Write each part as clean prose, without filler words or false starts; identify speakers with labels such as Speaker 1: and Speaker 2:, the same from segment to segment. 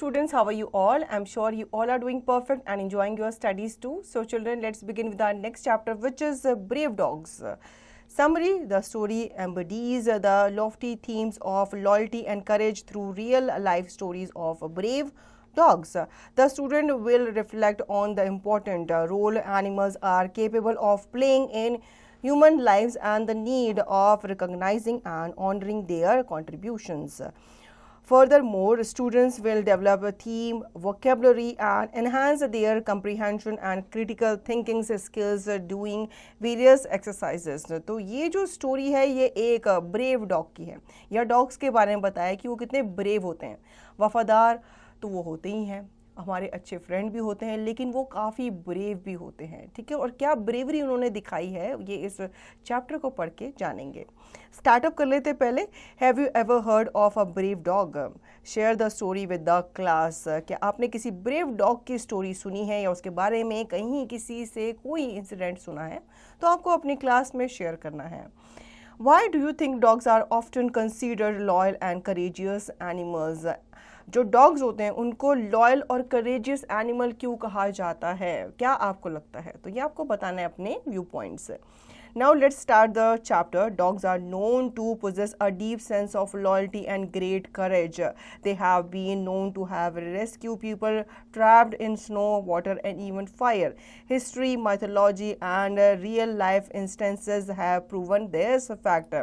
Speaker 1: students, how are you all? I'm sure you all are doing perfect and enjoying your studies too. So children, let's begin with our next chapter, which is Brave Dogs. Summary: the story embodies the lofty themes of loyalty and courage through real life stories of brave dogs. The student will reflect on the important role animals are capable of playing in human lives and the need of recognizing and honoring their contributions. Furthermore, students will develop a theme, vocabulary and enhance their comprehension and critical thinking skills doing various exercises. तो ये जो story है ये एक brave dog की है। यह dogs के बारे में बताया कि वो कितने ब्रेव होते हैं। वफादार तो वो होते ही हैं, हमारे अच्छे फ्रेंड भी होते हैं, लेकिन वो काफ़ी ब्रेव भी होते हैं। ठीक है, और क्या ब्रेवरी उन्होंने दिखाई है ये इस चैप्टर को पढ़ के जानेंगे। स्टार्टअप कर लेते पहले। Have you ever heard of a brave dog? Share the story with the class. क्या आपने किसी ब्रेव डॉग की स्टोरी सुनी है या उसके बारे में कहीं किसी से कोई इंसिडेंट सुना है तो आपको अपनी क्लास में शेयर करना है। Why do you think dogs are often considered loyal and courageous animals? जो डॉग्स होते हैं उनको लॉयल और करेजियस एनिमल क्यों कहा जाता है, क्या आपको लगता है? तो ये आपको बताना है अपने व्यू पॉइंट से। Now let's start the chapter. Dogs are known to possess a deep sense of loyalty and great courage. They have been known to have rescued people trapped in snow, water and even fire. History, mythology and real life instances have proven this fact.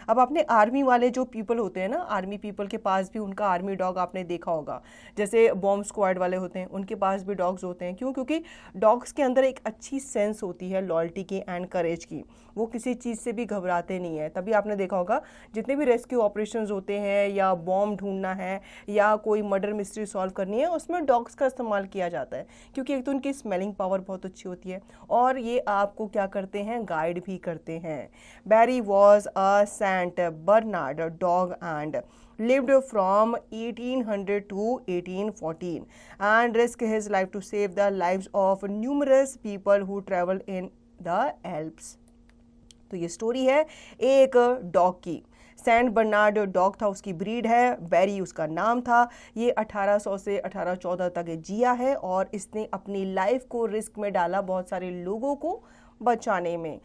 Speaker 1: अब अपने army वाले जो people होते हैं ना, army people के पास भी उनका आर्मी डॉग आपने देखा होगा। जैसे बॉम्ब स्क्वाड वाले होते हैं उनके पास भी डॉग्स होते हैं। क्यों? क्योंकि डॉग्स के अंदर एक अच्छी सेंस होती है लॉयल्टी की एंड करेज की। वो किसी चीज़ से भी घबराते नहीं है। तभी आपने देखा होगा जितने भी रेस्क्यू ऑपरेशंस होते हैं या बॉम्ब ढूंढना है या कोई मर्डर मिस्ट्री सॉल्व करनी है उसमें डॉग्स का इस्तेमाल किया जाता है, क्योंकि एक तो उनकी स्मेलिंग पावर बहुत अच्छी होती है और ये आपको क्या करते हैं, गाइड भी करते हैं। Barry was a Saint Bernard dog and lived from 1800 to 1814 and risked his life to save the lives of numerous people who traveled in the Alps. तो ये स्टोरी है एक डॉग की। सेंट बर्नार्ड डॉग था, उसकी breed है, बैरी उसका नाम था। ये 1800 से 1814 तक जिया है और इसने अपनी लाइफ को रिस्क में डाला बहुत सारे लोगों को बचाने में।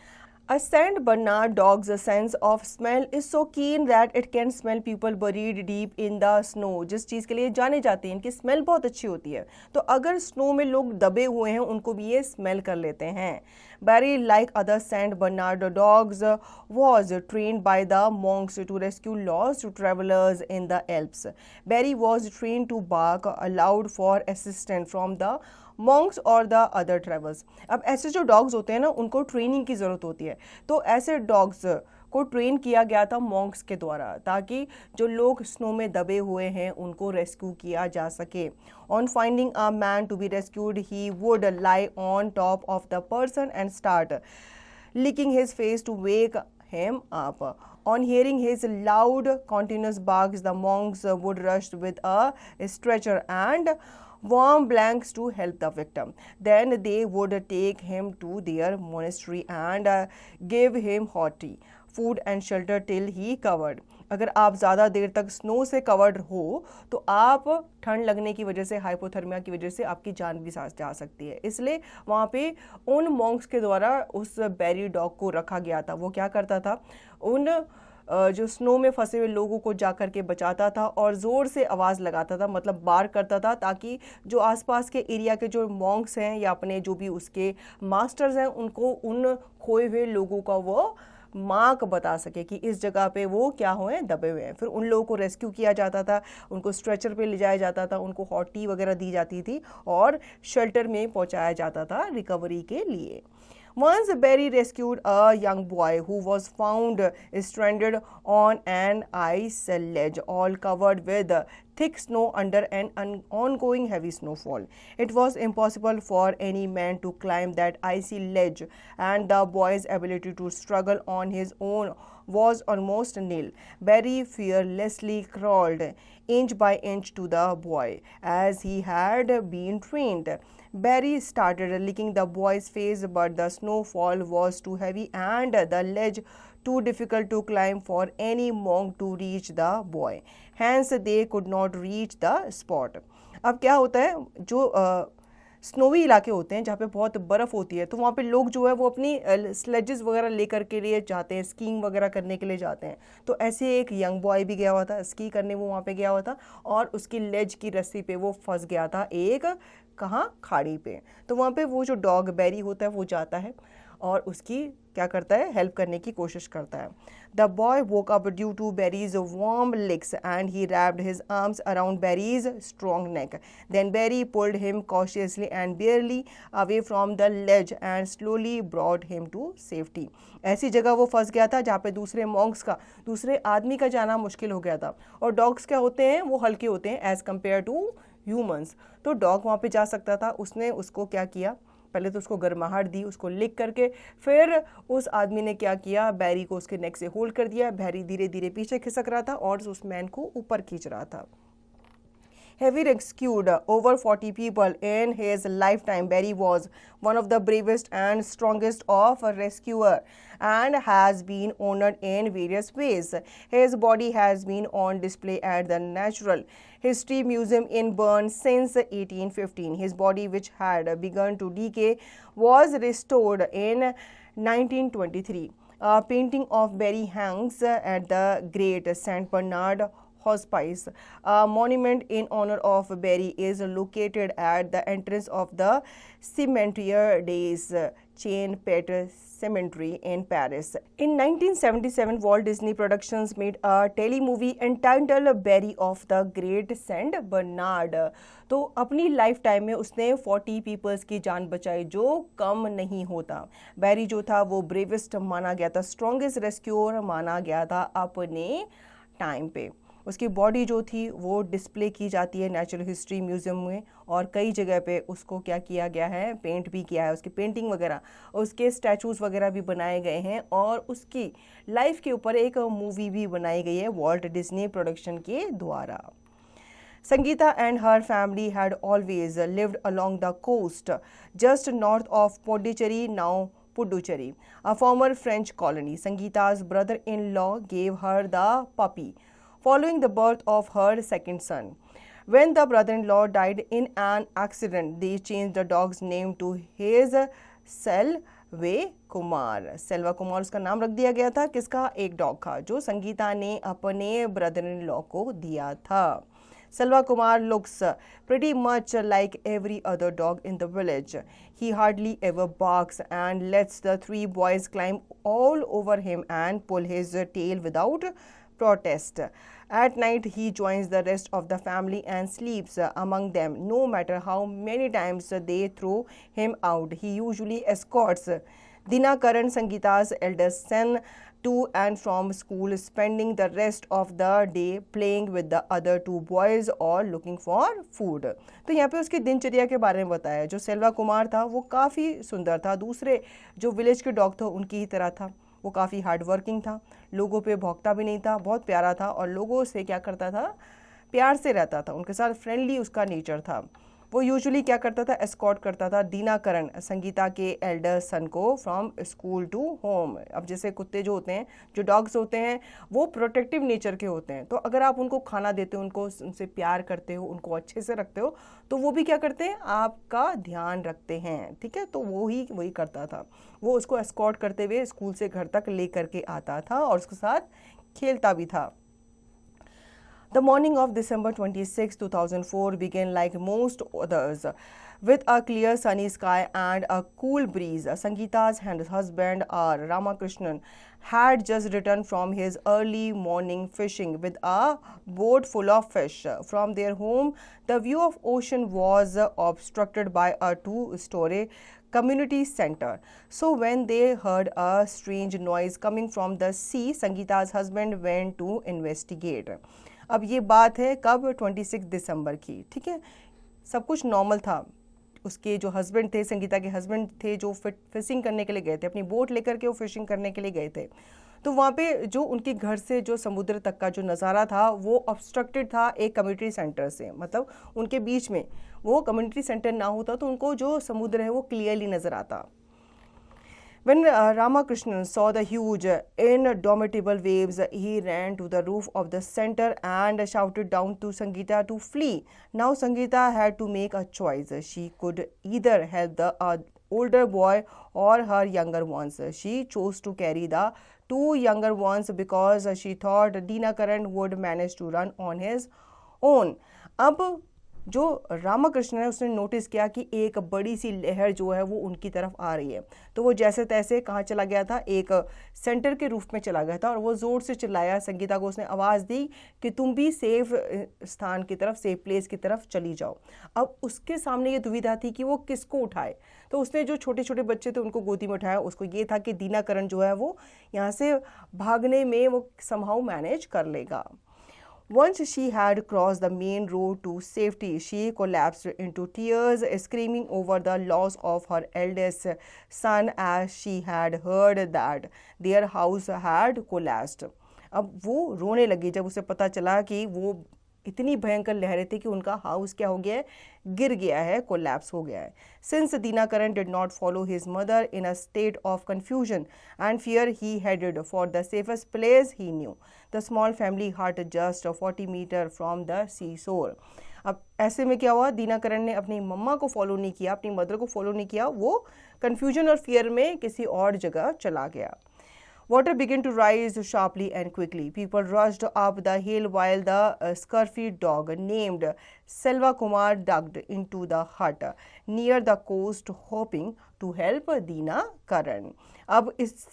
Speaker 1: A Saint Bernard dog's sense of smell is so keen that it can smell people buried deep in the snow. जिस चीज़ के लिए जाने जाते हैं, इनकी स्मेल बहुत अच्छी होती है, तो अगर स्नो में लोग दबे हुए हैं उनको भी ये स्मेल कर लेते हैं। Barry, like other Saint Bernard dogs, was trained by the monks to rescue lost travelers in the Alps. Barry was trained to bark aloud for assistance from the Monks और द अदर ट्रेवल्स। अब ऐसे जो dogs होते हैं ना उनको training की ज़रूरत होती है, तो ऐसे डॉग्स को ट्रेन किया गया था मॉन्क्स के द्वारा ताकि जो लोग स्नो में दबे हुए हैं उनको रेस्क्यू किया जा सके। On finding a man to be rescued he would lie on top of the person and start licking his face to wake him up. On hearing his loud continuous barks, the monks would rush with a stretcher and warm blankets to help the victim. Then they would take him to their monastery and give him hot tea, food and shelter till he covered. अगर आप ज़्यादा देर तक snow से covered हो तो आप ठंड लगने की वजह से, हाइपोथर्मिया की वजह से आपकी जान भी जा सकती है। इसलिए वहाँ पे उन मॉन्क्स के द्वारा उस बैरी डॉग को रखा गया था। वो क्या करता था, उन जो स्नो में फंसे हुए लोगों को जा कर के बचाता था और ज़ोर से आवाज़ लगाता था, मतलब बार करता था, ताकि जो आसपास के एरिया के जो मॉन्क्स हैं या अपने जो भी उसके मास्टर्स हैं उनको उन खोए हुए लोगों का वो मार्क बता सके कि इस जगह पे वो क्या हुए, दबे हुए हैं। फिर उन लोगों को रेस्क्यू किया जाता था, उनको स्ट्रेचर पे ले जाया जाता था, उनको हॉट टी वगैरह दी जाती थी और शेल्टर में पहुंचाया जाता था रिकवरी के लिए। Once Barry rescued a young boy who was found stranded on an ice ledge, all covered with thick snow under an ongoing heavy snowfall. It was impossible for any man to climb that icy ledge, and the boy's ability to struggle on his own was almost nil. Barry fearlessly crawled inch by inch to the boy, as he had been trained. Barry started licking the boy's face, but the snowfall was too heavy and the ledge too difficult to climb for any monk to reach the boy. Hence, they could not reach the spot. अब क्या होता है, जो snowy इलाके होते हैं जहाँ पे बहुत बर्फ़ होती है, तो वहाँ पे लोग जो है वो अपनी स्लेजेस वगैरह लेकर के लिए जाते हैं, स्कीइंग वगैरह करने के लिए जाते हैं। तो ऐसे एक यंग बॉय भी गया हुआ था स्की करने, वो वहाँ पे गया हुआ था और उसकी लेज की रस्सी पे वो फंस गया था एक, कहाँ, खाड़ी पे। तो वहाँ पे वो जो डॉग बैरी होता है वो जाता है और उसकी क्या करता है, हेल्प करने की कोशिश करता है। The boy woke up due to Barry's warm legs and he wrapped his arms around Barry's strong neck. Then Barry pulled him cautiously and barely away from the ledge and slowly brought him to safety. ऐसी जगह वो फंस गया था जहाँ पे दूसरे Monks का, दूसरे आदमी का जाना मुश्किल हो गया था। और डॉग्स क्या होते हैं, वो हल्के होते हैं एज़ कम्पेयर टू ह्यूमंस। तो डॉग वहाँ पे जा सकता था। उसने उसको क्या किया, पहले तो उसको गर्माहट दी, उसको लिक करके, फिर उस आदमी ने क्या किया, बैरी को उसके नेक से होल्ड कर दिया। बैरी धीरे धीरे पीछे खिसक रहा था और उस मैन को ऊपर खींच रहा था। Having rescued over 40 people in his lifetime, Barry was one of the bravest and strongest of rescuers and has been honored in various ways. His body has been on display at the Natural History Museum in Bern since 1815. His body, which had begun to decay, was restored in 1923. A painting of Barry hangs at the Great St. Bernard Hospice. A monument in honor of Barry is located at the entrance of the Cimetière des Chain Pet Cemetery in Paris. In 1977, Walt Disney Productions made a telemovie entitled Barry of the Great Saint Bernard. तो अपनी life time में उसने 40 peoples की जान बचाई, जो कम नहीं होता। बैरी जो था वो ब्रेवेस्ट माना गया था, स्ट्रॉन्गेस्ट रेस्क्यूअर माना गया था अपने टाइम पे। उसकी बॉडी जो थी वो डिस्प्ले की जाती है नेचुरल हिस्ट्री म्यूज़ियम में, और कई जगह पे उसको क्या किया गया है, पेंट भी किया है। उसकी पेंटिंग वगैरह, उसके स्टैचूज़ वगैरह भी बनाए गए हैं और उसकी लाइफ के ऊपर एक मूवी भी बनाई गई है वॉल्ट डिज्नी प्रोडक्शन के द्वारा। Sangeeta and her family had always lived along the coast, just north of Pondicherry, now Puducherry, a former French colony. Sangeeta's brother-in-law gave her the puppy following the birth of her second son. When the brother-in-law died in an accident, they changed the dog's name to his सेल्वे Kumar. Selva Kumar उसका नाम रख दिया गया था, किसका, एक dog का जो संगीता ने अपने ब्रदर इन लॉ को दिया था। Selva Kumar looks pretty much like every other dog in the village. He hardly ever barks and lets the three boys climb all over him and pull his tail without protest. At night, he joins the rest of the family and sleeps among them, no matter how many times they throw him out. He usually escorts Dinakaran, Sangeeta's eldest son, to and from school, spending the rest of the day playing with the other two boys or looking for food. तो यहाँ पे उसकी दिनचर्या के बारे में बताया। जो सेल्वा कुमार था वो काफ़ी सुंदर था, दूसरे जो विलेज के डॉग थे उनकी ही तरह था। वो काफ़ी हार्ड वर्किंग था, लोगों पे भौंकता भी नहीं था, बहुत प्यारा था और लोगों से क्या करता था, प्यार से रहता था, उनके साथ फ्रेंडली उसका नेचर था। वो यूजुअली क्या करता था, एस्कॉर्ट करता था दीनाकरण, संगीता के एल्डर सन को, फ्रॉम स्कूल टू होम। अब जैसे कुत्ते जो होते हैं, जो डॉग्स होते हैं, वो प्रोटेक्टिव नेचर के होते हैं, तो अगर आप उनको खाना देते हो, उनको उनसे प्यार करते हो, उनको अच्छे से रखते हो, तो वो भी क्या करते हैं, आपका ध्यान रखते हैं। ठीक है, तो वो ही वही करता था। वो उसको एस्कॉर्ट करते हुए स्कूल से घर तक ले करके आता था और उसके साथ खेलता भी था। The morning of December 26, 2004 began like most others, with a clear sunny sky and a cool breeze. Sangeeta's husband, R. Ramakrishnan, had just returned from his early morning fishing with a boat full of fish. From their home, the view of ocean was obstructed by a two-story community center. So when they heard a strange noise coming from the sea, Sangeeta's husband went to investigate. अब ये बात है कब, 26 दिसंबर की। ठीक है, सब कुछ नॉर्मल था। उसके जो हस्बैंड थे, संगीता के हस्बैंड थे, जो फिशिंग करने के लिए गए थे, अपनी बोट लेकर के वो फिशिंग करने के लिए गए थे। तो वहाँ पे जो उनके घर से जो समुद्र तक का जो नज़ारा था वो ऑब्स्ट्रक्टेड था एक कम्युनिटी सेंटर से, मतलब उनके बीच में वो कम्युनिटी सेंटर ना होता तो उनको जो समुद्र है वो क्लियरली नज़र आता। When Ramakrishnan saw the huge, indomitable waves, he ran to the roof of the center and shouted down to Sangeeta to flee. Now Sangeeta had to make a choice. She could either help the older boy or her younger ones. She chose to carry the two younger ones because she thought Dinakaran would manage to run on his own. अब जो रामाकृष्ण है उसने notice किया कि एक बड़ी सी लहर जो है वो उनकी तरफ आ रही है, तो वो जैसे तैसे कहाँ चला गया था, एक सेंटर के रूफ में चला गया था और वो ज़ोर से चिल्लाया। संगीता को उसने आवाज़ दी कि तुम भी सेफ स्थान की तरफ, सेफ प्लेस की तरफ चली जाओ। अब उसके सामने ये दुविधा थी कि वो किसको उठाए, तो उसने जो छोटे छोटे बच्चे थे उनको गोदी में उठाया। उसको ये था कि दीनाकरण जो है वो यहाँ से भागने में वो समहाउ मैनेज कर लेगा। Once she had crossed the main road to safety, she collapsed into tears, screaming over the loss of her eldest son as she had heard that their house had collapsed. अब वो रोने लगी जब उसे पता चला कि वो इतनी भयंकर लहरें थी कि उनका हाउस क्या हो गया है, गिर गया है, कोलैप्स हो गया है। Since Dinakaran did not follow his mother in a state of confusion and fear, he headed for the safest place he knew, the small family hut just 40 meters from the seashore. अब ऐसे में क्या हुआ, दीनाकरण ने अपनी मम्मा को follow नहीं किया, अपनी मदर को फॉलो नहीं किया, वो कन्फ्यूजन और फियर में किसी और जगह चला गया। Water began to rise sharply and quickly. People rushed up the hill while the scurfy dog named Selva Kumar ducked into the hut near the coast, hoping to help Dina Karan. अब इस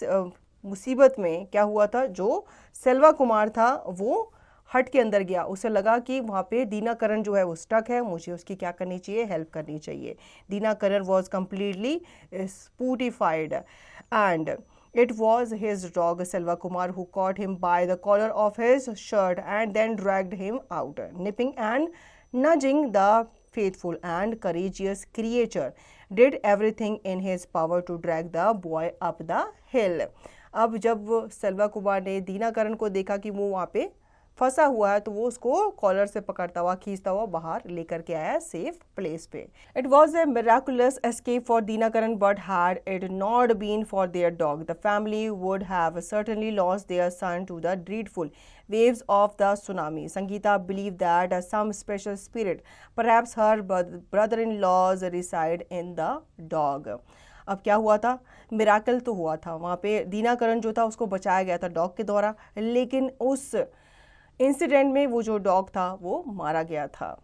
Speaker 1: मुसीबत में क्या हुआ था, जो सेल्वा कुमार था वो हट के अंदर गया। उसे लगा कि वहाँ पे दीनाकरण जो है वो स्टक है, मुझे उसकी क्या करनी चाहिए, हेल्प करनी चाहिए। Dinakaran was completely stupefied and it was his dog Selva Kumar who caught him by the collar of his shirt and then dragged him out, nipping and nudging. The faithful and courageous creature did everything in his power to drag the boy up the hill. अब जब सेल्वा कुमार ने दीनाकरण को देखा कि वो वहाँ पे फंसा हुआ है, तो वो उसको कॉलर से पकड़ता हुआ, खींचता हुआ बाहर लेकर के आया सेफ प्लेस पे। It was a miraculous escape for Dinakaran, but had it not been for their dog, the family would have certainly lost their son to the dreadful waves of the tsunami. Sangeeta believed that some special spirit, perhaps her brother-in-laws, reside in the dog. अब क्या हुआ था, miracle तो हुआ था, वहाँ पे दीनाकरण जो था उसको बचाया गया था डॉग के द्वारा, लेकिन उस इंसिडेंट में वो जो डॉग था वो मारा गया था।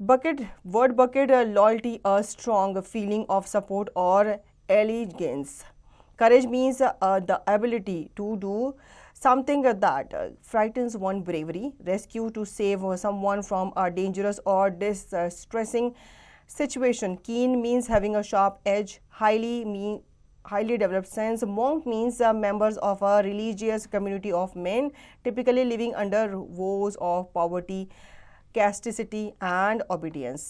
Speaker 1: Bucket, word bucket, loyalty, a strong feeling of support और elegance. Courage means the ability to do something that frightens one, bravery, rescue, to save someone from a dangerous or distressing situation. Keen means having a sharp edge. Highly developed sense. Monk means members of a religious community of men, typically living under woes of poverty, chastity, and obedience.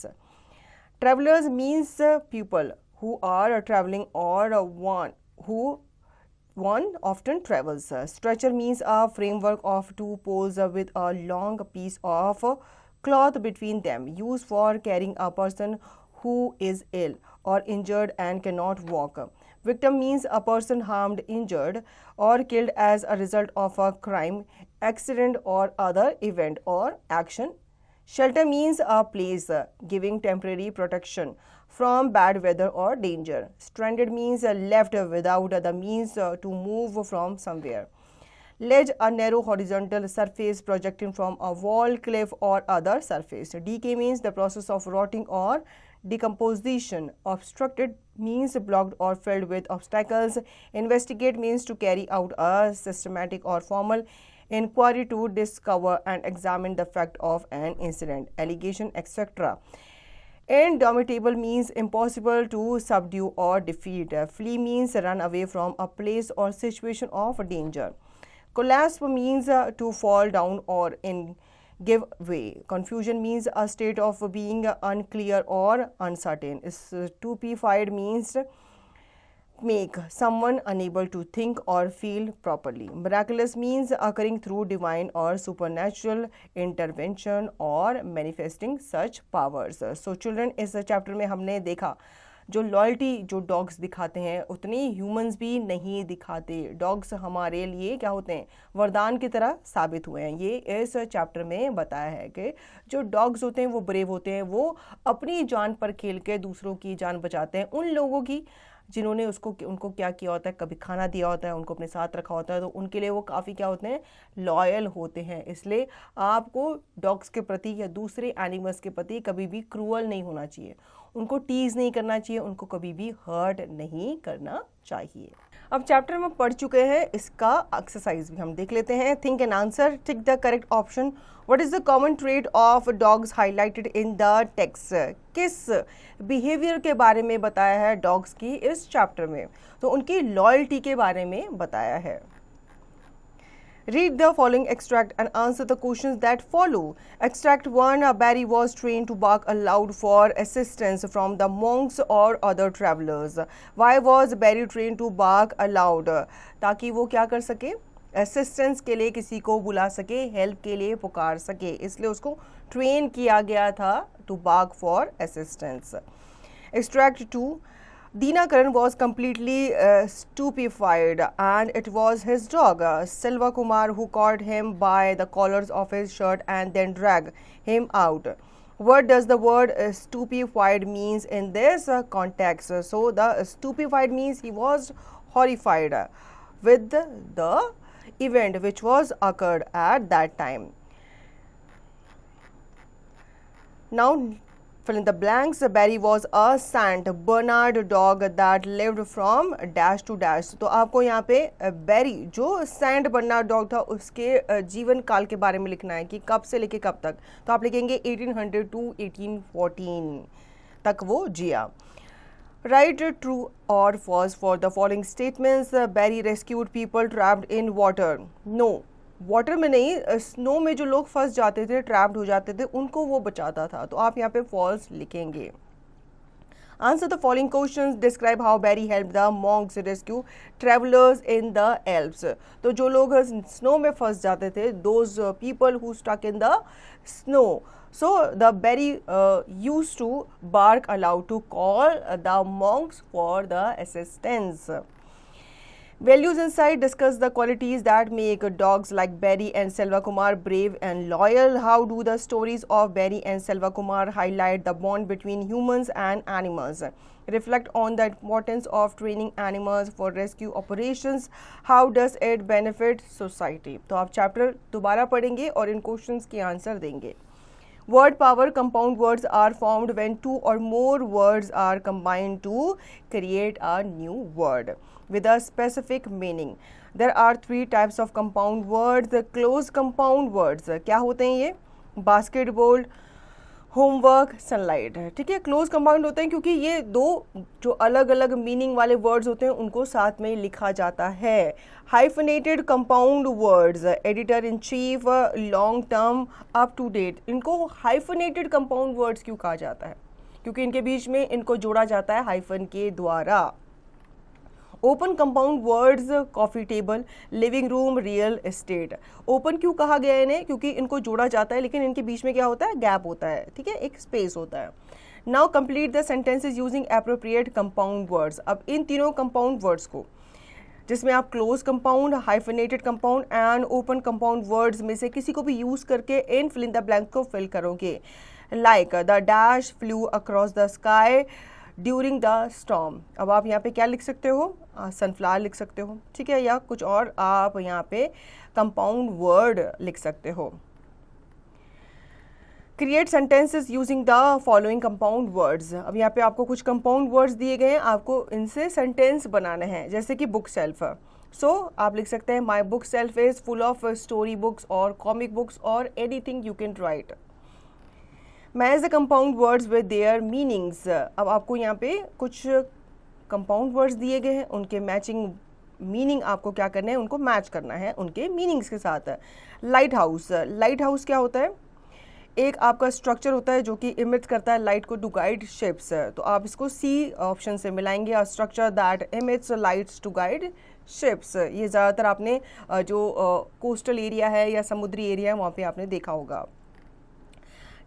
Speaker 1: Travelers means people who are traveling or one often travels. Stretcher means a framework of two poles with a long piece of cloth between them, used for carrying a person who is ill or injured and cannot walk. Victim means a person harmed, injured, or killed as a result of a crime, accident, or other event or action. Shelter means a place giving temporary protection from bad weather or danger. Stranded means left without the means to move from somewhere. Ledge, a narrow horizontal surface projecting from a wall, cliff, or other surface. Decay means the process of rotting or decomposition. Obstructed means blocked or filled with obstacles. Investigate means to carry out a systematic or formal inquiry to discover and examine the fact of an incident, allegation, etc. Indomitable means impossible to subdue or defeat. Flee means run away from a place or situation of danger. Collapse means to fall down or give way. Confusion means a state of being unclear or uncertain. Stupefied means make someone unable to think or feel properly. Miraculous means occurring through divine or supernatural intervention or manifesting such powers. So children, इस chapter में हमने देखा जो loyalty जो dogs दिखाते हैं उतनी humans भी नहीं दिखाते। डॉग्स हमारे लिए क्या होते हैं, वरदान की तरह साबित हुए हैं। ये इस चैप्टर में बताया है कि जो डॉग्स होते हैं वो ब्रेव होते हैं, वो अपनी जान पर खेल के दूसरों की जान बचाते हैं, उन लोगों की जिन्होंने उनको क्या किया होता है, कभी खाना दिया होता है, उनको अपने साथ रखा होता है, तो उनके लिए वो काफ़ी क्या होते हैं, लॉयल होते हैं। इसलिए आपको डॉग्स के प्रति या दूसरे एनिमल्स के प्रति कभी भी क्रूअल नहीं होना चाहिए, उनको टीज नहीं करना चाहिए, उनको कभी भी हर्ट नहीं करना चाहिए। अब चैप्टर में पढ़ चुके हैं, इसका एक्सरसाइज भी हम देख लेते हैं। Think and answer, tick the correct option. What is the common trait of dogs highlighted in the text? किस बिहेवियर के बारे में बताया है डॉग्स की इस चैप्टर में? तो उनकी लॉयल्टी के बारे में बताया है। Read the following extract and answer the questions that follow. Extract 1. Barry was trained to bark aloud for assistance from the monks or other travelers. Why was Barry trained to bark aloud? ताकि वो क्या कर सके, assistance के लिए किसी को बुला सके, हेल्प के लिए पुकार सके, इसलिए उसको ट्रेन किया गया था to bark for assistance. Extract 2. Dinakaran was completely stupefied and it was his dog, Selva Kumar, who caught him by the collars of his shirt and then dragged him out. What does the word stupefied means in this context? So the stupefied means he was horrified with the event which was occurred at that time. Now fill in the blanks. Barry was a Saint Bernard dog that lived from dash to dash. तो आपको यहाँ पे बैरी जो Saint Bernard dog था उसके जीवन काल के बारे में लिखना है कि कब से लेके कब तक। तो आप लिखेंगे 1800 to 1814 तक वो जिया। Write true or false for the following statements. Barry rescued people trapped in water. No. Water में नहीं, स्नो में जो लोग फंस जाते थे, ट्रैप्ड हो जाते थे, उनको वो बचाता था। तो आप यहाँ पे फॉल्स लिखेंगे। Answer the following questions. Describe how Barry help the monks rescue travellers in the Alps. तो जो लोग स्नो में फंस जाते थे, those people who stuck in the snow, so the Barry used to bark aloud to call the monks for the assistance. Values inside discuss the qualities that make dogs like Barry and Selva Kumar brave and loyal. How do the stories of Barry and Selva Kumar highlight the bond between humans and animals? Reflect on the importance of training animals for rescue operations. How does it benefit society? तो आप chapter दोबारा पढ़ेंगे और इन questions के answer देंगे। Word power. Compound words are formed when two or more words are combined to create a new word with a specific meaning. There are 3 types of compound words. The close compound words क्या होते हैं ये? Basketball, homework, sunlight. ठीक है, close compound होते हैं क्योंकि ये दो जो अलग अलग मीनिंग वाले वर्ड्स होते हैं उनको साथ में लिखा जाता है। Hyphenated compound words, editor in chief, long term, up to date, इनको हाइफनेटेड कंपाउंड वर्ड्स क्यों कहा जाता है? क्योंकि इनके बीच में इनको जोड़ा जाता है हाइफन के द्वारा। Open compound words, coffee table, living room, real estate. Open क्यों कहा गया है इन्हें? क्योंकि इनको जोड़ा जाता है लेकिन इनके बीच में क्या होता है? गैप होता है। ठीक है, एक स्पेस होता है। Now complete the sentences using appropriate compound words. अब इन तीनों कंपाउंड वर्ड्स को, जिसमें आप close compound, hyphenated compound and open compound words में से किसी को भी यूज करके इन फिल इन द ब्लैंक को फिल करोगे। Like the dash flu across the sky during the storm. अब आप यहाँ पे क्या लिख सकते हो? सनफ्लावर लिख सकते हो। ठीक है, या कुछ और आप यहाँ पे कंपाउंड वर्ड लिख सकते हो। Create sentences using the following compound words. अब यहाँ पे आपको कुछ कंपाउंड वर्ड्स दिए गए हैं, आपको इनसे सेंटेंस बनाने हैं। जैसे कि बुक शेल्फ, सो आप लिख सकते हैं my book shelf is full of story books और कॉमिक बुक्स और anything you can write. Match the compound words with their meanings. अब आपको यहाँ पे कुछ कंपाउंड वर्ड्स दिए गए हैं, उनके मैचिंग मीनिंग आपको क्या करना है? उनको मैच करना है उनके मीनिंग्स के साथ। लाइट हाउस, लाइट हाउस क्या होता है? एक आपका स्ट्रक्चर होता है जो कि इमिट करता है लाइट को टू गाइड शिप्स। तो आप इसको सी ऑप्शन से मिलाएंगे, a structure that emits lights to guide ships. ये ज़्यादातर आपने जो कोस्टल एरिया है या समुद्री एरिया है वहाँ पे आपने देखा होगा।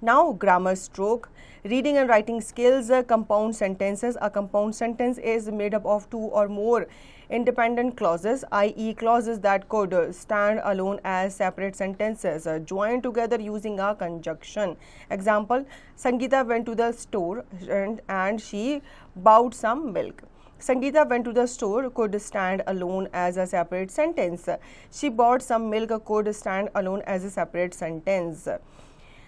Speaker 1: Now, grammar stroke. Reading and writing skills, compound sentences. A compound sentence is made up of two or more independent clauses, i.e. clauses that could stand alone as separate sentences, joined together using a conjunction. Example, Sangeeta went to the store and she bought some milk. Sangeeta went to the store could stand alone as a separate sentence. She bought some milk could stand alone as a separate sentence.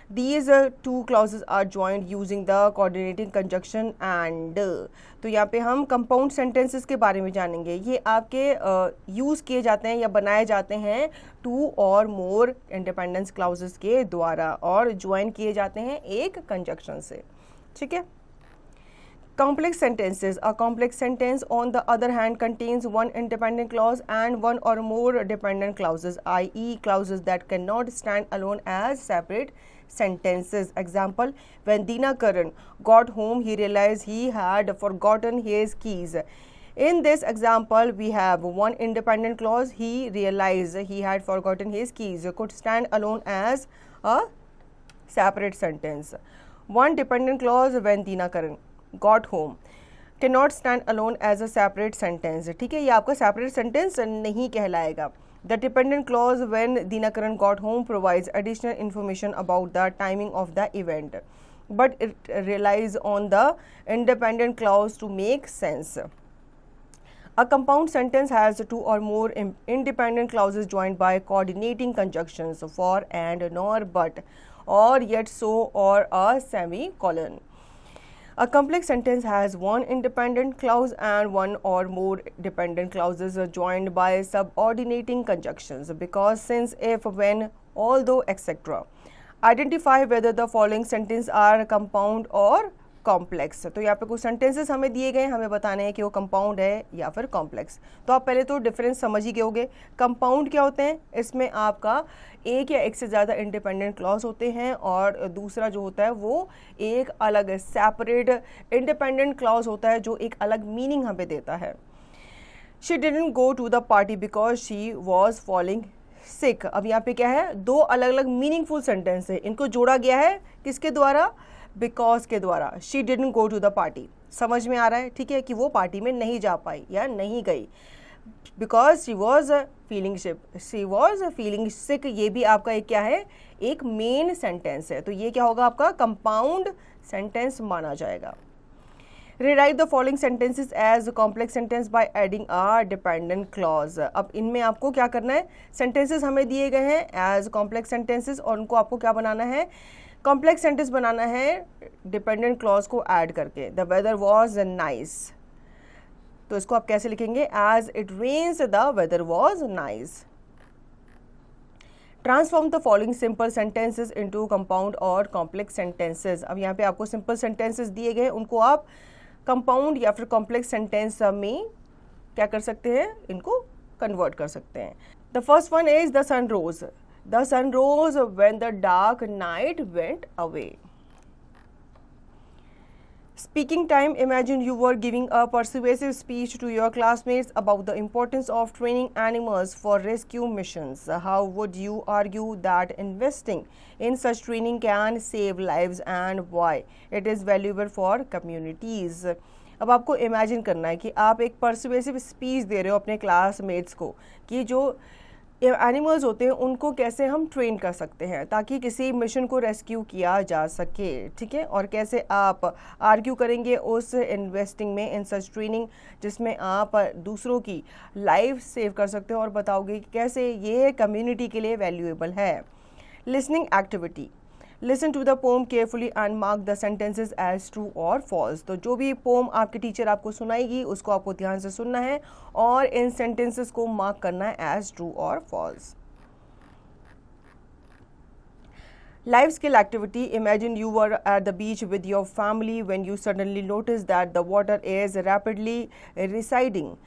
Speaker 1: These two clauses are joined using the coordinating conjunction and. तो यहाँ पे हम compound sentences के बारे में जानेंगे. ये आपके यूज़ किए जाते हैं या बनाए जाते हैं टू और मोर इंडिपेंडेंस क्लाउजेस के द्वारा और ज्वाइन किए जाते हैं एक कंजंक्शन से. ठीक है. Complex sentences. A complex sentence, on the other hand, contains one independent clause and one or more dependent clauses, i.e. clauses that cannot stand alone as separate sentences. Example, when Dinakaran got home, he realized he had forgotten his keys. In this example, we have one independent clause, he realized he had forgotten his keys, could stand alone as a separate sentence. One dependent clause, when Dinakaran got home, cannot stand alone as a separate sentence. ठीक है, ये आपका separate sentence नहीं कहलाएगा. The dependent clause, when Dinakaran got home, provides additional information about the timing of the event, but it relies on the independent clause to make sense. A compound sentence has two or more independent clauses joined by coordinating conjunctions, for, and, nor, but, or, yet, so, or a semicolon. A complex sentence has one independent clause and one or more dependent clauses joined by subordinating conjunctions, because, since, if, when, although, etc. Identify whether the following sentences are compound or complex. तो यहाँ पे कुछ sentences हमें दिए गए, हमें बताने हैं कि वो कंपाउंड है या फिर कॉम्प्लेक्स. तो आप पहले तो डिफरेंस समझ ही गए होंगे. कंपाउंड क्या होते हैं, इसमें आपका एक या एक से ज़्यादा इंडिपेंडेंट क्लॉज होते हैं और दूसरा जो होता है वो एक अलग सेपरेट इंडिपेंडेंट क्लॉज होता है जो एक अलग मीनिंग हमें देता है. She didn't go to the party because she was falling sick. अब यहाँ पे क्या है, दो अलग अलग मीनिंगफुल सेंटेंस है, इनको जोड़ा गया है किसके द्वारा, बिकॉज के द्वारा. She didn't go to the party, समझ में आ रहा है, ठीक है, कि वो पार्टी में नहीं जा पाई या नहीं गई. बिकॉज शी वॉज फीलिंग सिक, ये भी आपका एक क्या है, एक मेन सेंटेंस है. तो ये क्या होगा, आपका कंपाउंड सेंटेंस माना जाएगा. Rewrite the following sentences as complex sentence by adding a dependent clause. अब इनमें आपको क्या करना है, sentences हमें दिए गए हैं as complex sentences और उनको आपको क्या बनाना है, complex sentence बनाना है dependent clause को add करके. The weather was nice. तो इसको आप कैसे लिखेंगे, as it rains the weather was nice. Transform the following simple sentences into compound और complex sentences. अब यहाँ पे आपको simple sentences दिए गए, उनको आप कंपाउंड या फिर कॉम्प्लेक्स सेंटेंस में क्या कर सकते हैं, इनको कन्वर्ट कर सकते हैं. The first one is the sun rose. The sun rose when the dark night went away. Speaking time, imagine you were giving a persuasive speech to your classmates about the importance of training animals for rescue missions. How would you argue that investing in such training can save lives and why it is valuable for communities? अब आपको imagine करना है कि आप एक persuasive speech दे रहे हो अपने क्लासमेट्स को कि जो एनिमल्स होते हैं उनको कैसे हम ट्रेन कर सकते हैं ताकि किसी मिशन को रेस्क्यू किया जा सके. ठीक है, और कैसे आप आर्ग्यू करेंगे उस इन्वेस्टिंग में इन सच ट्रेनिंग जिसमें आप दूसरों की लाइफ सेव कर सकते हो और बताओगे कि कैसे ये कम्युनिटी के लिए वैल्यूएबल है. Listening activity. Listen to the poem carefully and mark the sentences as true और फॉल्स. तो जो भी पोम आपकी टीचर आपको सुनाएगी उसको आपको ध्यान से सुनना है और इन सेंटेंसेस को मार्क करना है एज ट्रू और false. Life skill activity. Imagine you were at the beach with your family when you suddenly notice that the water is rapidly receding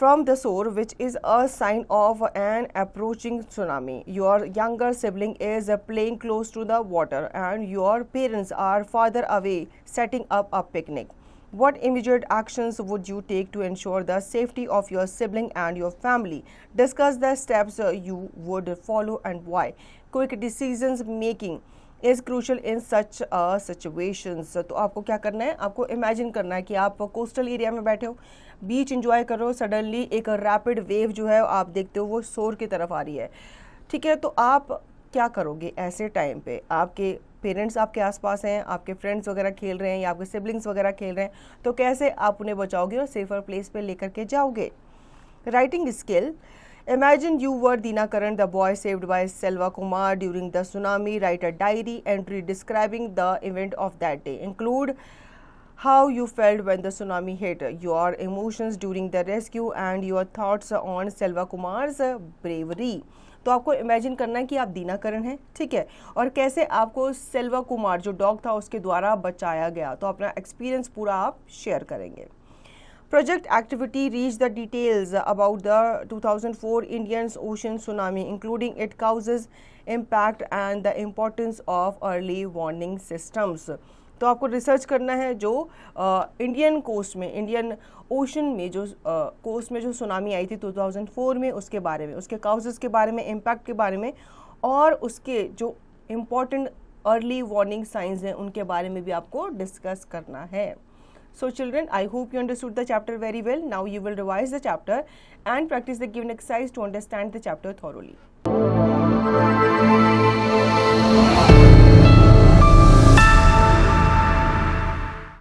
Speaker 1: from the shore, which is a sign of an approaching tsunami. Your younger sibling is playing close to the water and your parents are farther away setting up a picnic. What immediate actions would you take to ensure the safety of your sibling and your family? Discuss the steps you would follow and why. Quick decisions making is crucial in such situations. तो आपको क्या करना है, आपको imagine करना है कि आप कोस्टल एरिया में बैठे हो, बीच इंजॉय कर रहे हो, सडनली एक रैपिड वेव जो है आप देखते हो वो शोर की तरफ आ रही है, ठीक है। तो आप क्या करोगे ऐसे टाइम पे? आपके पेरेंट्स आपके आसपास हैं, आपके फ्रेंड्स वगैरह खेल रहे हैं या आपके सिबलिंग्स वगैरह खेल रहे हैं, तो कैसे आप उन्हें बचाओगे और सेफर प्लेस पे लेकर के जाओगे? Writing skill, imagine you were Dinakaran, the boy saved by Selva Kumar during the tsunami. Write a diary entry describing the event of that day. Include how you felt when the tsunami hit, your emotions during the rescue and your thoughts on Selva Kumar's bravery. तो आपको imagine करना है कि आप दीनाकरण हैं, ठीक है, और कैसे आपको सेल्वा कुमार जो डॉग था उसके द्वारा बचाया गया। तो अपना एक्सपीरियंस पूरा आप शेयर करेंगे। Project activity reach the details about the 2004 Indian Ocean tsunami, including its causes, impact and the importance of early warning systems. तो आपको रिसर्च करना है जो इंडियन कोस्ट में, इंडियन ओशन में जो कोस्ट में जो सुनामी आई थी 2004 में, उसके बारे में, उसके काउजेस के बारे में, इम्पैक्ट के बारे में, और उसके जो इम्पोर्टेंट अर्ली वार्निंग साइंस हैं उनके बारे में भी आपको डिस्कस करना है। So children, I hope you understood the chapter very well. Now you will revise the chapter and practice the given exercise to understand the chapter thoroughly.